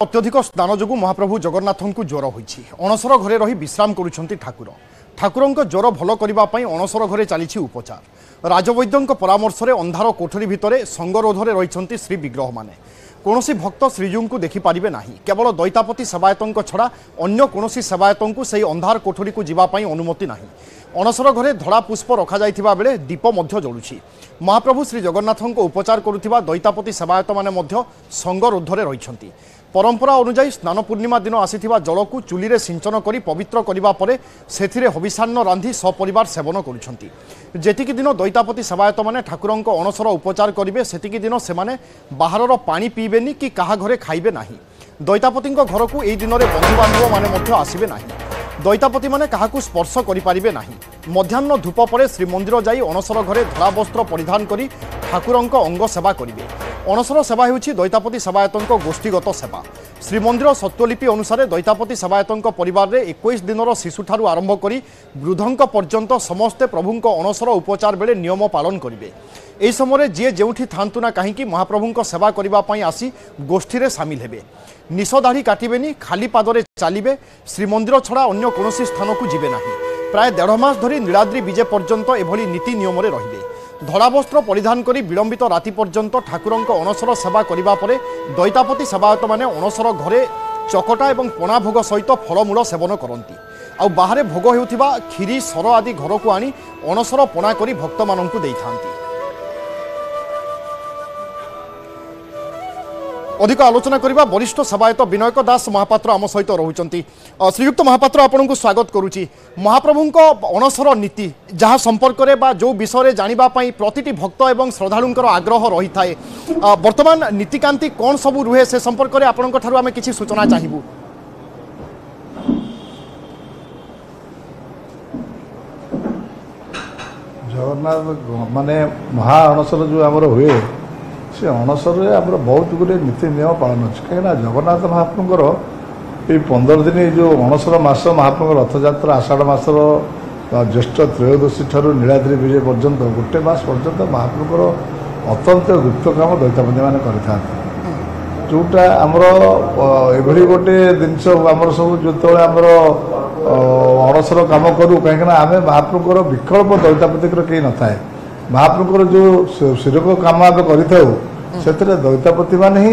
अत्यधिक स्नान जो महाप्रभु जगन्नाथ को ज्वर होती अणसर घरे रही विश्राम करुछंती ठाकुर ठाकुरों ज्वर भल करने अणसर घरे चली उपचार राजवैद्यों परामर्श में अंधार कोठरी भितर संगरोधरे रही श्री विग्रह माने कौनसी भक्त श्रीजू को देखिपारे ना केवल दैतापति सेवायतों छड़ा अन्य कौन सेवायतों को सही अंधार कोठरी को जीवाई अनुमति ना अणसर घरे धड़ा पुष्प रखा जाइथिबा बेले दीप मध्य जलुछि महाप्रभु श्री जगन्नाथों को उपचार करुथिबा दैतापति सेवायत माने मध्य संगरोधरे रहिछंती परंपरा अनुजाई स्नान पूर्णिमा दिन आसीथिबा जल को चुली रे सिंचन करी पवित्र करिबा परे सेथिरे हविषान्न रांधि सपरिवार सेवन करुछंती जेतिकी दिन दैतापति सेवायत माने ठाकुरंक अणसर उपचार करिवे सेतिकी दिन सेमाने बाहरर पानी पीबेनी कि काहा घरे खाइबे नाही दैतापतिंक घर को एई दिन रे बंधु बांधव माने मध्य आसीबे नाही दैतापति माने काहाकू स्पर्श करिपारिबे नाही मध्याह्न धूप परे श्रीमंदिर जाई अणसर घरे धरा वस्त्र परिधान करी ठाकुरंक अंग सेवा करिवे अणसर सेवा हेउछि दैतापति सेवायतंक गोष्ठीगत सेवा श्रीमंदिर सत्वलिपि अनुसार दैतापति सेवायतंक परिवार रे 21 दिनर शिशुठारु आरंभ करी वृद्धंक पर्यंत समस्ते प्रभुंक अणसर उपचार बेले नियम पालन करिवे एई समय जे जेउठी थांतु ना काहेकि महाप्रभुंक सेवा करिबा पई आसी गोष्ठी रे शामिल हेबे निश दाढ़ी काटिबेनी खाली पादरे चलिबे श्रीमंदिर छड़ा अन्य कोनोसी स्थान को जिबे नाही प्राय 1.5 मास धरी नीलाद्री विजे पर्यंत एभली नीति नियम रे रहिबे धड़ा वस्त्र परिधान करी विलंबित राति पर्यंत ठाकुरंक अणसर सेवा करिबा परे दैतापति सेवायत माने अणसर घरे चकटा एवं पणा भोग सहित फलमूल सेवन करती आउ बाहरे भोग हेउथिबा खीरी सर आदि घर को आनी अणसर पणा करी भक्त माननकु देइथांती अधिक आलोचना करबा वरिष्ठ सेवायत विनायक दास महापात्र आम सहित रहुचंती श्रीयुक्त महापात्र आपनको स्वागत करुची महाप्रभुंक अणसर नीति जहाँ संपर्क रे बा जो विषय जानिबा पई प्रतिटी भक्त एवं श्रद्धालुंकर आग्रह रही थाए वर्तमान नीतिकांति कौन सबू रुहे से संपर्क रे आपनक ठारु आमे किछि सूचना चाहिबू जगन्नाथ माने महा अणसर जो आमर हुए से अणसर आम बहुत गुटे नीति नियम पालन अच्छे कहीं जगन्नाथ महाप्रभुर ये 15 दिन जो अणसर मास महाप्रभु रथयात्रा आषाढ़ मासर ज्येष्ठ त्रयोदशी ठारू नीलाद्री विजय पर्यंत गोटे मास पर्यंत महाप्रभुर अत्यंत गुप्त काम दैतापति मैंने करता जोटा आमर एभली गोटे जिनस आमर सब जो आमर अणसर काम करूँ कहीं आम महाप्रभुर विकल्प दैतापति कहीं न थाए महाप्रभुर जो शिरक काम आम कर दैतापति मान ही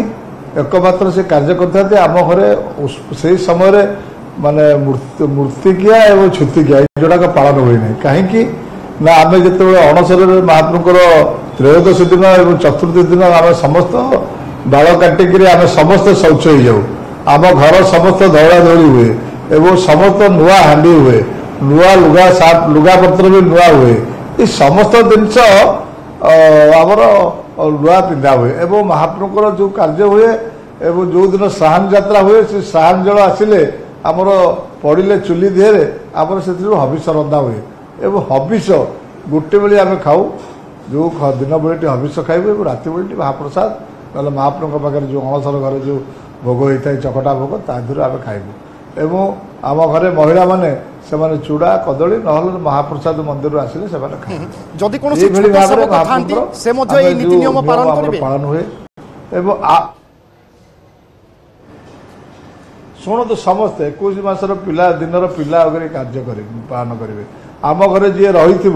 एकमात्र से कार्य करते आम घरे से समय माने मूर्तिकिया एवं छुतिकिया जोड़ाक पालन हुए ना कहीं ना आम जो अणसर महाप्रभुर त्रयोदशी दिन और चतुर्थी दिन आम समस्त बाल काटिक आम समस्त शौच हो जाऊ आम घर समस्त दौड़ा दौड़ी हुए एवं समस्त नुआ हांडी हुए नुआ लुगा साफ लुगापत्र भी नुआ हुए ये समस्त जिनस आमर लुआ पिंधा हुए एवं महाप्रभुर जो कार्य हुए एवं जो दिन साहान यात्रा हुए से साहान जल आसिले आमर पड़े चुली देहरे आमर से हविष रंधा हुए एवं हविष गोटे बेले आम खाऊ जो दिन बेले हविष खाइबू और राति बेले महाप्रसाद ना महाप्रभु पाखे जो अणसर घर जो भोग होता है चकटा भोग तादर आम खाइबू एवं आम घरे महिला माने सेमाने चूड़ा कदली नहले महाप्रसाद मंदिर आसिले सेमाने खाए जदि कोनोसी छोटा सेवक थांती से मध्य ए नीति नियम पालन करिवे पालन हुए एवं शुणु तो समस्ते 21 मासर पिला दिनर पिला अगर कार्य पालन करेंगे आम घरे जी रही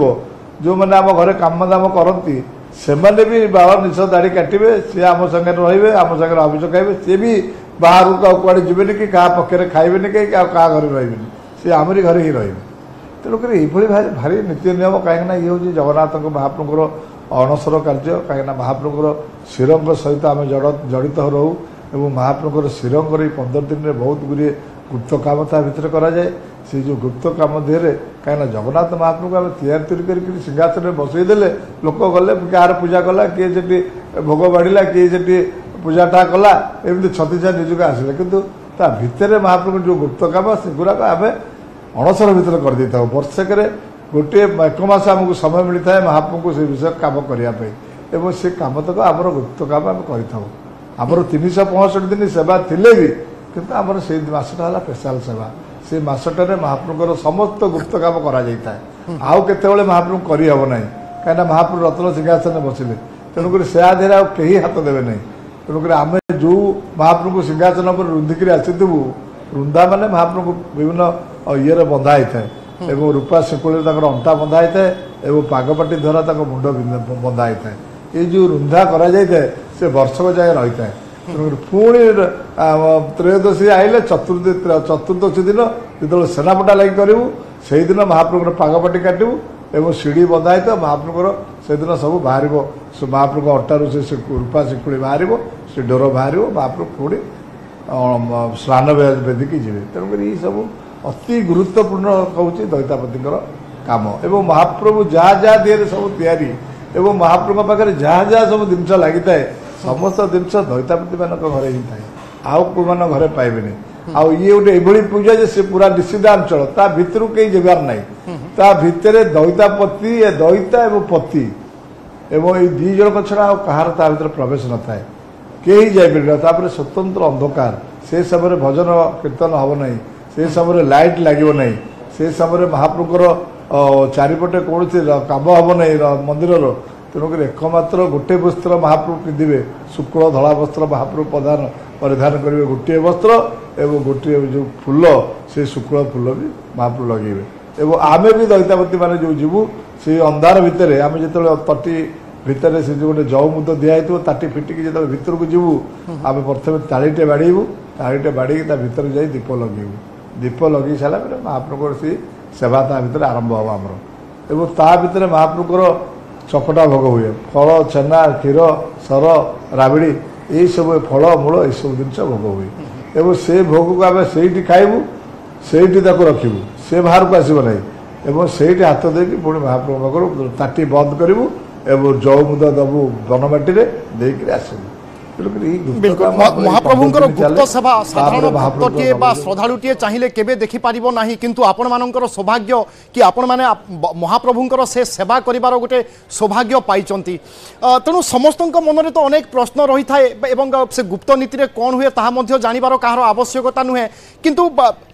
जो मैंने आम घरे काम दाम करती से भी बाबा निश दाढ़ी काटे सी आम संगे रे आम संगे अभिष खाइबे सी भी बाहर कड़े जीवन कि क्या पक्षे खाइबे कहीं क्या घर रही सी आमरी घरे ही रही तेणुक ये भारी नीति नियम कहीं ये हूँ जगन्नाथ महाप्रभुर अणसर कार्य कहीं महाप्रभुर शिरंग सहित आम जड़ित रहू एवं महाप्रभुर शिरंग 15 दिन में बहुत गुड़े गुप्त काम ता भर कराए से जो गुप्त काम देहरे कहीं जगन्नाथ महाप्रभु आम तैयारी कर सिंहासन में बसईदे लोक गले क्या पूजा कला किए से भोग बाढ़ला किए से पूजाटा कला एमती छतीसा निजुक आसला कितु ता भितर महाप्रभु जो गुप्त काम से गुराक आम अणसर भितर कर देता वर्षक गोटे 1 मास आमको समय मिलता है महाप्रभु को से विषय काम करने से कम तक आम गुप्त काम आम कर 365 दिन सेवा थिले भी किंतु आमर से मसटा है स्पेशल सेवा से मसटे महाप्रभुर समस्त गुप्त काम कराए आउ केतबेले महाप्रभु करहब ना कहीं महाप्रभु रत्न सिंहासन बसिले तेणुक से आधे कहीं हाथ देवे ना तेणुकर आम जो महाप्रभु को सिंहासन पर रुंधिक आसीबू रुंधा माने महाप्रभु को विभिन्न ये बंधा होता है एवं रूपा शिकुल अंटा बंधा होता है और पागपाटी द्वारा मुंड बंधा होता है ये जो रुंधा करा से वर्षक जाए रही है पुणी त्रयोदशी आइले चतुर्दशी दिन जो सेनापटा लगे करूँ से दिन महाप्रभुर पागपाटी काटू एवं सीढ़ी बंधा है महाप्रभुर से दिन सब बाहर महाप्रभु अटारू से रूपा शिकुड़ी बाहर से डोर बाहर महाप्रभु पुणी स्नान बेदिकी जी तेणुकर ये सब अति गुरुत्वपूर्ण कौच दैतापति काम एवं महाप्रभु जहाँ जहाँ दिए सब तैयारी एवं महाप्रभु पाखे जहाँ जहाँ सब जिनस लगी था समस्त जिनस दैतापति मान घरे ही थाए आउ को मान घरे पाइबे आउ ये गोटे ये पूजा से पूरा निषिद्धांचल ता भितर कहीं जगार ना ता भितर दैतापति दैता एवं पति एवं ये दी जन छड़ा कहार ता भीतर प्रवेश न थाए कहीं जापर स्वतंत्र अंधकार से समय भजन कीर्तन हम ना से समय लाइट लगे ना से समय महाप्रभुर चारिपटे कौन काम हम ना मंदिर तेणुक एकमात्र गोटे वस्त्र महाप्रभु पिंधे शुक्ल धला वस्त्र महाप्रभु परिधान करेंगे गोटे वस्त्र एवं गोटे जो फूल से शुक्ल फूल भी महाप्रभु लगे एवं आमे भी दैतापति मैंने जो जीवु से अंधार भितर आम जो तटी भितर से जो गोटे जौ मुद दिखाई ताटी फिटिकी जो भर को जीवु आम प्रथम तालीटे बाड़ेबू तालीटे बाड़ी भर जा दीप लगेबू दीप लगे सारा महाप्रभुर से सेवा ता भर आरंभ हम आमर एवं ता भर महाप्रभुर चकटा भोग हुए फल छेना क्षीर सर राबिड़ी यही सब फल मूल ये सब जिन भोग हुए एवं से भोग को आम से खाइबू से रखू से बाहर को आसब ना एवं से हाथ देकी पुणी महाप्रभु पाखर ताटी बंद करूँ एवं जौ मुद दबू बनमाटी देकर आसबू महाप्रभुंकर गुप्त सेवा साधारण भक्तटीए श्रद्धालुटीए चाहिए केबे देखि पारिबो नाही किंतु आपण मानकर सौभाग्य कि आपण माने महाप्रभुंकर से सेवा करिवार गोटे सौभाग्य पाइचंती तेणु समस्त मन में तो अनेक प्रश्न रही थाए एवं से गुप्त नीति रे कौन हुए ताहा मध्य जानिबार कहार आवश्यकता नुहे किंतु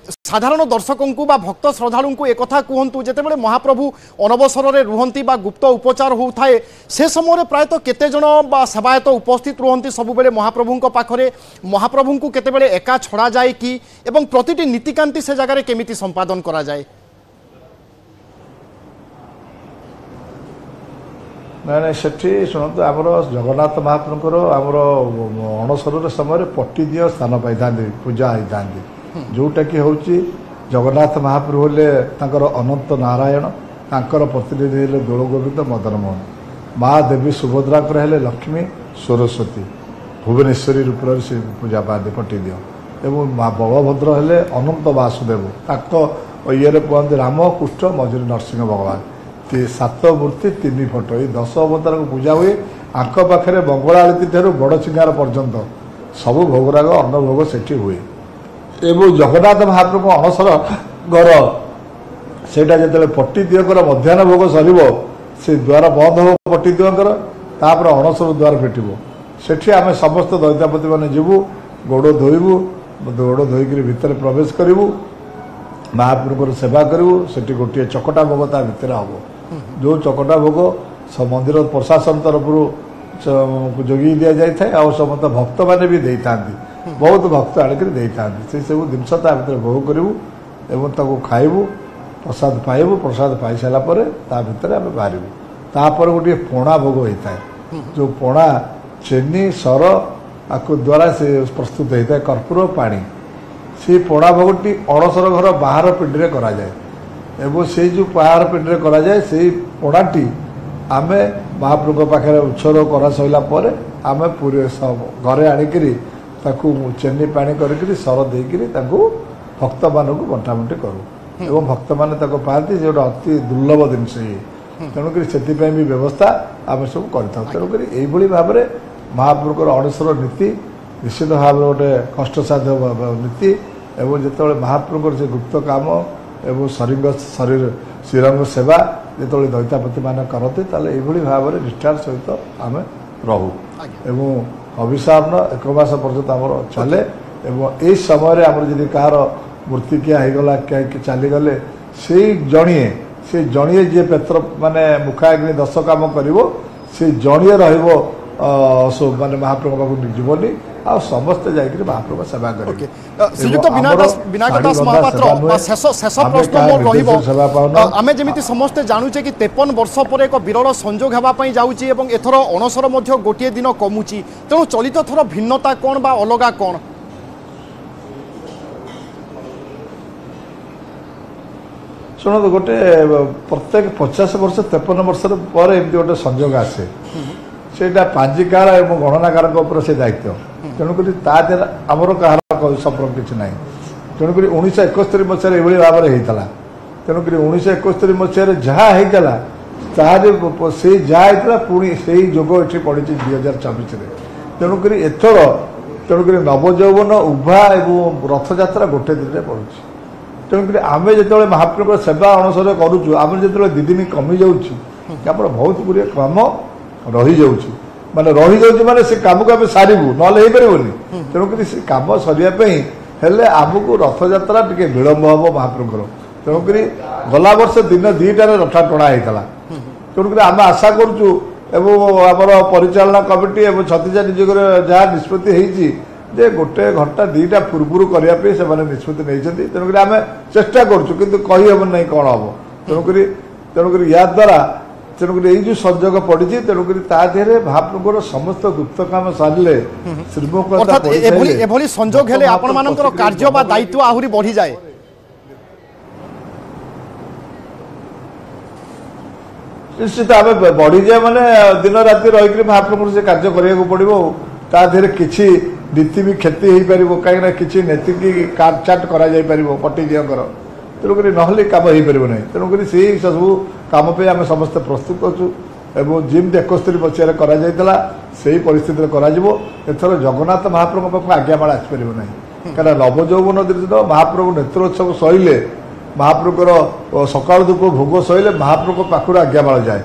साधारण दर्शकों बा भक्त श्रद्धालु को एक कहतु जितेबाला महाप्रभु अनवसर में रुहति गुप्त उपचार होता है से समय प्रायतः केते जन सेवायत उपस्थित रुहति सब बेले महाप्रभु पाखरे महाप्रभु को केतेबेले एका छड़ा जाए कि एवं प्रतिटी नीतिकांति से जगह केमिति संपादन करा जाए ना सेठी शुणु आमर जगन्नाथ महाप्रभुर आमर अणसर समय पट्टी दिय स्थान पाई था पूजा होता जोटा कि हूँ जगन्नाथ महाप्रभु हेले अनंत नारायण तांकर प्रतिनिधि हेले दोल गोविंद मदन मोहन माँ देवी सुभद्रा हेले लक्ष्मी सरस्वती भुवनेश्वरी रूप से पूजा पाते पट्टी दिय एवं माँ बलभद्र हेले अनंत वासुदेव ये कहते राम कृष्ण मझे नरसिंह भगवान 7 मूर्ति 3 फोटो ये 10 अवतार को पूजा हुए आंख पाखे मंगल आरती ठार बड़ सिंगार पर्यंत सब भोगराग अन्न भोग सेठी हुए एवं जगन्नाथ महाप्रभु अणसर घर सेटा जो पट्टी दियकर मध्याह्न भोग सर से द्वार बंद हो पट्टी दियकर तापर अणसर द्वार फिटब सेठी आम समस्त दैतापति मैंने जीवु गोड़ धोबू गोड़ धोईक भितर प्रवेश करूँ महाप्रभुर सेवा करूँ से गोटे चकटा भोग ता भितर हम जो चकटा भोग मंदिर प्रशासन तरफ जोगी दि जाए आ समस्त भक्त मैंने भी दे था बहुत भक्त आणिक से सब जिनस भर भोग करूँ एवं खाइबू प्रसाद पाइबू प्रसाद पाई सारापर भितर आम बाहर तापर गोटे पणा भोग होता है जो पणा चीनी सर आपको द्वारा से प्रस्तुत होता है कर्पूर पानी से पणा भोगटी अणसर घर बाहर पिंडी कराए एवं से जो बाहर पिंडी कराए से पणाटी आम महाप्रभु पाखे उत्सर्ग कर सारापर आम पूरे घरे आणिकी ताकू चेनी पानी करके सर देकर भक्त मान को बंटाबंटी करूँ एवं भक्त मैंने पाती से गोटे अति दुर्लभ जिनस ये तेणुक से भी व्यवस्था आम सब कर तेणुक भाव में महाप्रभुर अणसर नीति निश्चित भाव गोटे कष्टसाध्य नीति एवं जो महाप्रभुर से गुप्त काम एवं शरीर श्रीरंग सेवा जो दैतापति मान करते भाव में निष्ठार सहित आम रहू एवं अभिशारण 1 मास पर्यंत आमर चले एवं यही समय आमर जदि कहार मूर्तिकिया होगला चलीगले से जड़िए जी पेत्र माने मुखाग्नि 10 काम कर जड़िए ମାନେ ମହାପ୍ରଭୁଙ୍କ ପାଖକୁ ଯିବନି ଆଉ ସମସ୍ତେ ଯାଇକରି ମହାପ୍ରଭୁ ସେବା କରିବେ। ଶ୍ରୀଯୁକ୍ତ ବିନାୟକ ଦାସ ମହାପାତ୍ର ଶେଷ ପ୍ରଶ୍ନ ମୋର ରହିବ ଆମେ ଯେମିତି ସମସ୍ତେ ଜାଣୁଛେ କି 53 ବର୍ଷ ପରେ ଏକ ବିରଳ ସଂଯୋଗ ହେବା ପାଇଁ ଯାଉଛି ଏବଂ ଏଥର ଅଣସର ମଧ୍ୟ ଗୋଟିଏ ଦିନ କମୁଛି ତେଣୁ ଚଳିତ ଥର ଭିନ୍ନତା କ'ଣ ବା ଅଲଗା କ'ଣ? ଶୁଣନ୍ତୁ ଗୋଟେ ପ୍ରତ୍ୟେକ 50 ବର୍ଷ 53 ବର୍ଷ ପରେ ଏମିତି ଗୋଟେ ସଂଯୋଗ ଆସେ ସେଇଟା ପାଞ୍ଜିକାର ଏବଂ ଗଣନାକାରଙ୍କ ଉପରେ ସେ ଦାୟିତ୍ୱ ତେଣୁକରି ତା ଦେହରେ ଆମର କାହାର ସମ୍ପର୍କ କିଛି ନାହିଁ। ତେଣୁକରି 1971 ମସିହାରେ ଏଭଳି ଭାବରେ ହେଇଥିଲା ତେଣୁକରି 1971 ମସିହାରେ ଯାହା ହେଇଥିଲା ତାହାରେ ସେଇ ଯାହା ହେଇଥିଲା ପୁଣି ସେଇ ଯୋଗ ଏଠି ପଡ଼ିଛି 2024ରେ। ତେଣୁକରି ଏଥର ତେଣୁକରି ନବଯୌବନ ଉଭା ଏବଂ ରଥଯାତ୍ରା ଗୋଟେ ଦିନରେ ପଡ଼ୁଛି। ତେଣୁକରି ଆମେ ଯେତେବେଳେ ମହାପ୍ରଭୁଙ୍କ ସେବା ଅନୁସାରେ କରୁଛୁ ଆମର ଯେତେବେଳେ 2 ଦିନ କମିଯାଉଛି ଆମର ବହୁତ ଗୁଡ଼ିଏ କାମ ରହିଯାଉଛି ମାନେ ସେ କାମକୁ ଆମେ ସାରିବୁ ନହେଲେ ହେଇପାରିବନି। ତେଣୁକରି ସେ କାମ ସରିବା ପାଇଁ ହେଲେ ଆମକୁ ରଥଯାତ୍ରା ଟିକେ ବିଳମ୍ବ ହେବ ମହାପ୍ରଭୁଙ୍କର। ତେଣୁକରି ଗଲା ବର୍ଷ ଦିନ 2ଟାରେ ରଥ ଟଣା ହେଇଥିଲା। ତେଣୁକରି ଆମେ ଆଶା କରୁଛୁ ଏବଂ ଆମର ପରିଚାଳନା କମିଟି ଏବଂ ଛତିଶା ନିଯୋଗରେ ଯାହା ନିଷ୍ପତ୍ତି ହେଇଛି ଯେ 1 ଘଣ୍ଟା 2ଟା ପୂର୍ବରୁ କରିବା ପାଇଁ ସେମାନେ ନିଷ୍ପତ୍ତି ନେଇଛନ୍ତି। ତେଣୁକରି ଆମେ ଚେଷ୍ଟା କରୁଛୁ କିନ୍ତୁ କହିହେବ ନାହିଁ କ'ଣ ହେବ। ତେଣୁକରି ୟା ଦ୍ୱାରା ତେଣୁକରି ଏଇ ଯେଉଁ ସଂଯୋଗ ପଡ଼ିଛି ତେଣୁକରି ତା ଦେହରେ ମହାପ୍ରଭୁଙ୍କର ସମସ୍ତ ଗୁପ୍ତ କାମ ସାରିଲେ ଏଭଳି ସଂଯୋଗ ହେଲେ ଆପଣମାନଙ୍କର କାର୍ଯ୍ୟ ବା ଦାୟିତ୍ୱ ଆହୁରି ବଢ଼ିଯାଏ। ନିଶ୍ଚିତ ଆମେ ବଢ଼ିଯାଏ ମାନେ ଦିନ ରାତି ରହିକରି ମହାପ୍ରଭୁଙ୍କର ସେ କାର୍ଯ୍ୟ କରିବାକୁ ପଡ଼ିବ। ତା ଦେହରେ କିଛି ନୀତି ବି କ୍ଷତି ହେଇପାରିବ କାହିଁକିନା କିଛି ନୀତିକି କାଟଛାଟ କରାଯାଇପାରିବ ପଟିଦିଅଙ୍କର। ତେଣୁକରି ନହେଲେ କାମ ହେଇପାରିବ ନାହିଁ। ତେଣୁକରି ସେଇ ସବୁ କାମ ପାଇଁ ଆମେ ସମସ୍ତେ ପ୍ରସ୍ତୁତ ଅଛୁ ଏବଂ ଯେମିତି 71 ମସିହାରେ କରାଯାଇଥିଲା ସେଇ ପରିସ୍ଥିତିରେ କରାଯିବ। ଏଥର ଜଗନ୍ନାଥ ମହାପ୍ରଭୁଙ୍କ ପାଖକୁ ଆଜ୍ଞାମାଳ ଆସିପାରିବ ନାହିଁ କାହିଁକିନା ନବଯୌବନ ଦିନ ମହାପ୍ରଭୁ ନେତ୍ରୋତ୍ସବ ସରିଲେ ମହାପ୍ରଭୁଙ୍କର ସକାଳ ଧୂପ ଭୋଗ ସରିଲେ ମହାପ୍ରଭୁଙ୍କ ପାଖରୁ ଆଜ୍ଞାମାଳ ଯାଏ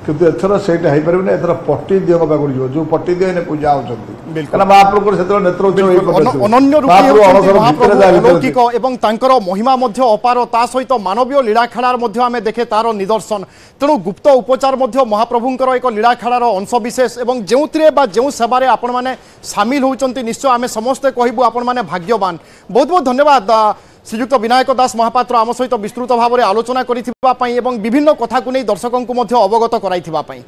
କିନ୍ତୁ ଏଥର ସେଇଟା ହେଇପାରିବନି। ଏଥର ପଟିଦିଅଙ୍କ ପାଖକୁ ଯିବ ଯେଉଁ ପଟିଦିଅ ଏନେ ପୂଜା ହେଉଛନ୍ତି କାହିଁକିନା ମହାପ୍ରଭୁଙ୍କର ସେତେବେଳେ ନେତ୍ରୋତ୍ସବ ଲୌକିକ ଏବଂ ତାଙ୍କର ମହିମା ମଧ୍ୟ ଅପାର ତା ସହିତ ମାନବୀୟ ଲୀଳାଖେଳାର ମଧ୍ୟ ଆମେ ଦେଖେ ତାର ନିଦର୍ଶନ। ତେଣୁ ଗୁପ୍ତ ଉପଚାର ମଧ୍ୟ ମହାପ୍ରଭୁଙ୍କର ଏକ ଲୀଳାଖେଳାର ଅଂଶବିଶେଷ ଏବଂ ଯେଉଁଥିରେ ବା ଯେଉଁ ସେବାରେ ଆପଣମାନେ ସାମିଲ ହେଉଛନ୍ତି ନିଶ୍ଚୟ ଆମେ ସମସ୍ତେ କହିବୁ ଆପଣମାନେ ଭାଗ୍ୟବାନ। ବହୁତ ବହୁତ ଧନ୍ୟବାଦ ଶ୍ରୀଯୁକ୍ତ ବିନାୟକ ଦାସ ମହାପାତ୍ର ଆମ ସହିତ ବିସ୍ତୃତ ଭାବରେ ଆଲୋଚନା କରିଥିବା ପାଇଁ ଏବଂ ବିଭିନ୍ନ କଥାକୁ ନେଇ ଦର୍ଶକଙ୍କୁ ମଧ୍ୟ ଅବଗତ କରାଇଥିବା ପାଇଁ।